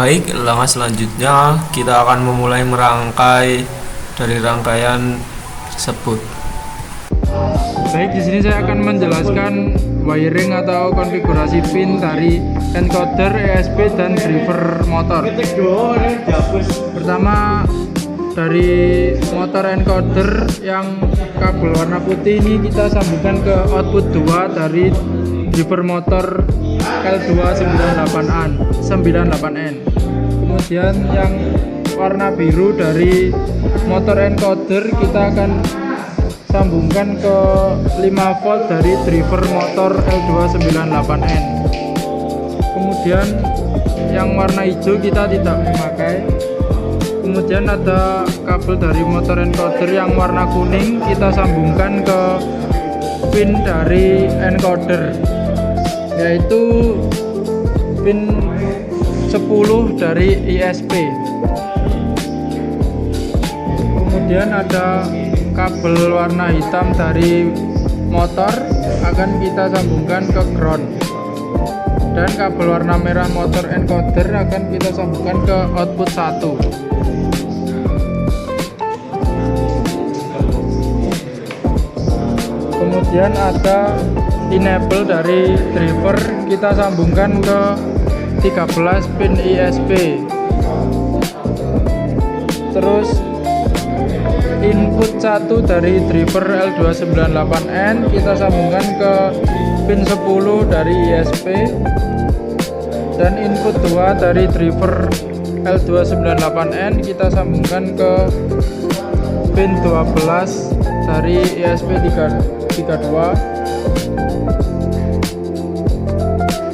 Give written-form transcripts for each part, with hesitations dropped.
Baik, langkah selanjutnya kita akan memulai merangkai dari rangkaian tersebut. Baik, di sini saya akan menjelaskan wiring atau konfigurasi pin dari encoder, ESP, dan driver motor. Pertama, dari motor encoder yang kabel warna putih ini kita sambungkan ke output 2 dari driver motor L298N. Kemudian yang warna biru dari motor encoder kita akan sambungkan ke 5 volt dari driver motor L298N. Kemudian yang warna hijau kita tidak memakai. Kemudian ada kabel dari motor encoder yang warna kuning kita sambungkan ke pin dari encoder, yaitu pin 10 dari ISP. Kemudian ada kabel warna hitam dari motor akan kita sambungkan ke ground, dan kabel warna merah motor encoder akan kita sambungkan ke output 1. Kemudian ada enable dari driver kita sambungkan ke 13 pin ISP. Terus input 1 dari driver L298N kita sambungkan ke pin 10 dari ISP, dan input 2 dari driver L298N kita sambungkan ke pin 12 dari ISP 32,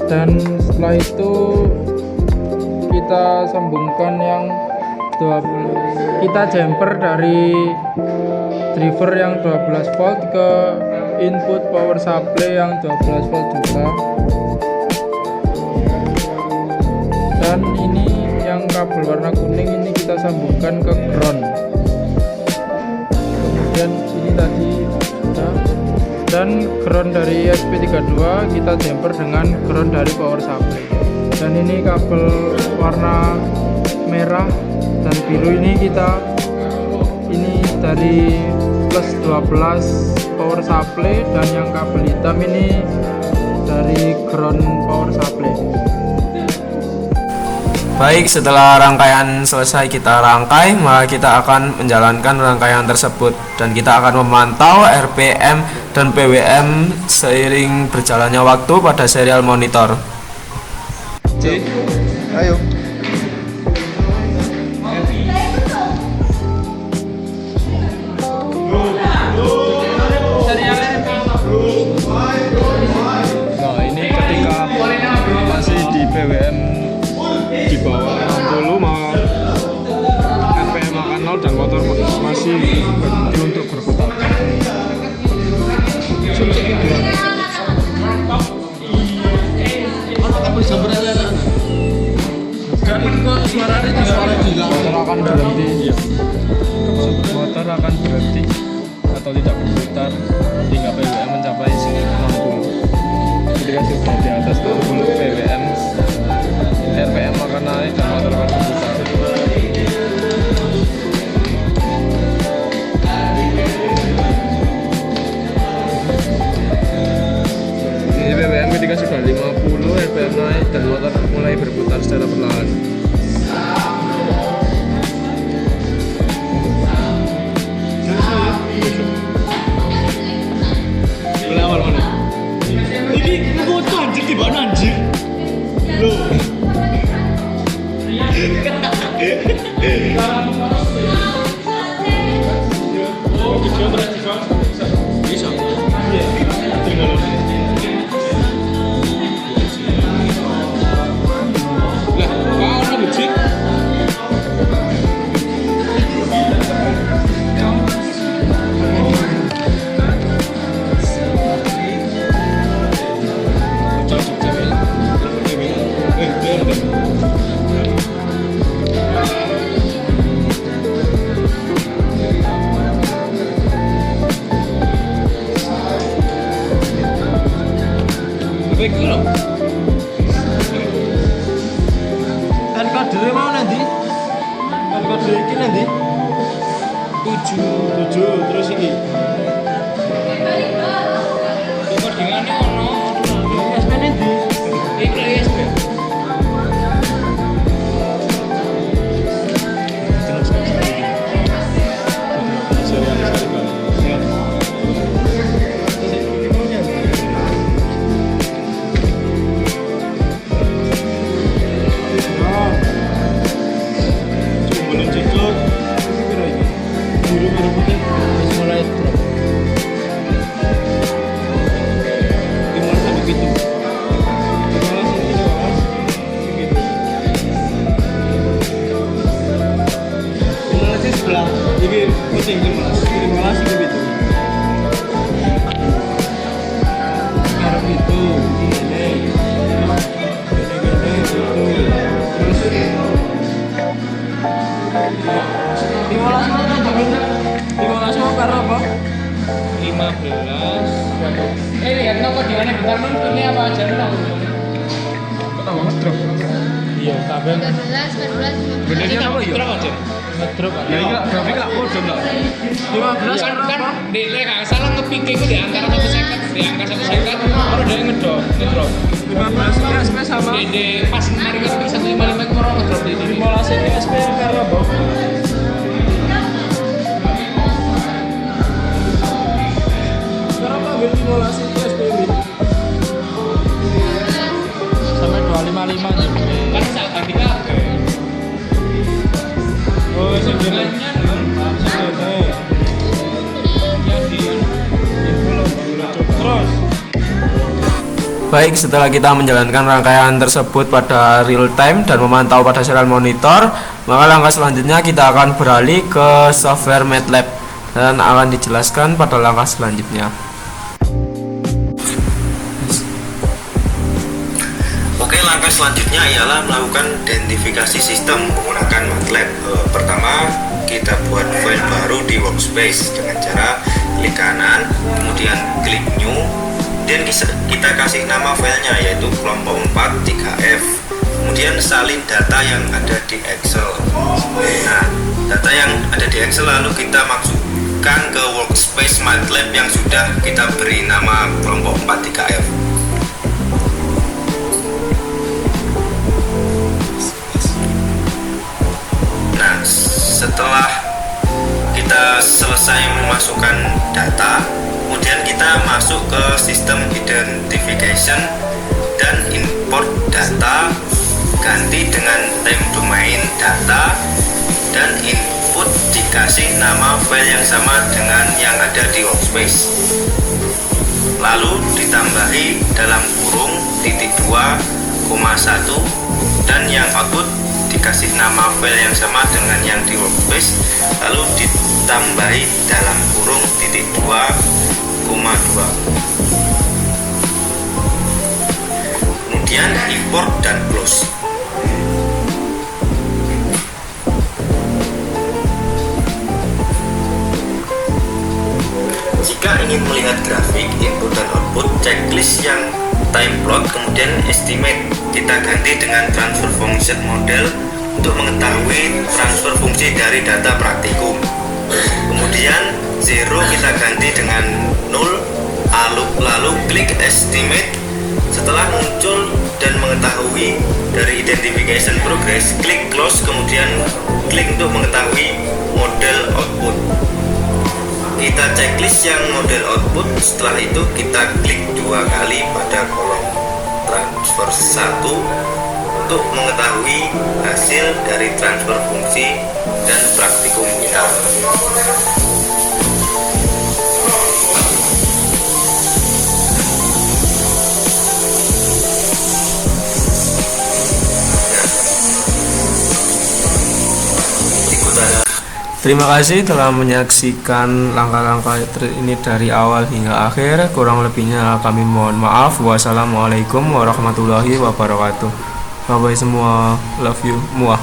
dan setelah itu kita sambungkan yang 20, kita jumper dari driver yang 12 volt ke input power supply yang 12 volt juga, dan ini yang kabel warna kuning ini kita sambungkan ke ground. Kemudian ini tadi sudah, dan ground dari ESP32 kita jumper dengan ground dari power supply. Dan ini kabel warna merah dan biru ini ini dari plus 12 power supply, dan yang kabel hitam ini dari ground power supply. Baik, setelah rangkaian selesai kita rangkai, maka kita akan menjalankan rangkaian tersebut dan kita akan memantau RPM dan PWM seiring berjalannya waktu pada serial monitor. Ayo. Nah, ini ketika masih di PWM di bawah 60, maka RPM akan 0 dan motor masih berhenti untuk berputar. Motor akan berhenti, motor akan berhenti atau tidak berputar hingga PWM mencapai 60. Ketika sudah di atas 60 PWM, RPM akan naik dan motor akan berputar. Ini PWM ketika sudah 50, RPM naik dan motor mulai berputar secara perlahan. Ini foto anjir di mana anjir? Loh. Bisa. Lah, kau nak becik? Order mau nanti? Order iki nanti? 7 terus iki. Codingannya ono. SP nanti? Iki SP. Mulai drop. Gimana sampai gitu? Gimana sih sebelah? Jadi kucing gimana sih gitu? Karena itu ini gitu. Terus 15 mana juga? 15 mau karena apa? 15. Lihat no codingannya bentar nun. Ini apa aja nun? Tahu ngedrop. Iya, kabel. 13, 14, 15. Bedanya apa ya? Drop aja. Ngedrop kan. Ya ini enggak bodoh enggak. 15 Kan di nggak salah ngepikir itu di antara 1 second, di angka 1 second, baru dia ngedrop. 15 ini SP sama. Di pas mari kita 155 itu orang ngedrop di sini. 15 ini SP karena apa? Kenapa ambil 15 ini SP ini? Sampai 255 aja. Kan saat ganti kabel. Oh, segini. Lainnya nun. Segini. Jadi Terus. Baik, setelah kita menjalankan rangkaian tersebut pada real time dan memantau pada serial monitor, maka langkah selanjutnya kita akan beralih ke software MATLAB dan akan dijelaskan pada langkah selanjutnya. Oke, langkah selanjutnya ialah melakukan identifikasi sistem menggunakan MATLAB. Pertama, kita buat file baru di workspace dengan cara klik kanan, kemudian klik new, dan kita kasih nama filenya yaitu kelompok 4 3F. Kemudian salin data yang ada di Excel. Nah, data yang ada di Excel lalu kita masukkan ke workspace MATLAB yang sudah kita beri nama kelompok 4 3F. Nah, setelah kita selesai memasukkan data, kemudian kita masuk ke sistem identification dan import data, ganti dengan time domain data, dan input dikasih nama file yang sama dengan yang ada di workspace. Lalu ditambahi dalam kurung titik 2,1 dan yang output dikasih nama file yang sama dengan yang di workspace, lalu ditambahi dalam kurung titik 2,2. Kemudian import dan close. Jika ingin melihat grafik input dan output, checklist yang time plot, kemudian estimate kita ganti dengan transfer function model untuk mengetahui transfer fungsi dari data praktikum. Kemudian 0 kita ganti dengan 0, lalu klik estimate. Setelah muncul dan mengetahui dari identification progress, klik close, kemudian klik untuk mengetahui model output. Kita checklist yang model output, setelah itu kita klik 2 kali pada kolom transfer 1 untuk mengetahui hasil dari transfer fungsi dan praktikum kita. Terima kasih telah menyaksikan langkah-langkah ini dari awal hingga akhir. Kurang lebihnya kami mohon maaf. Wassalamualaikum warahmatullahi wabarakatuh. Bye bye semua. Love you. Muah.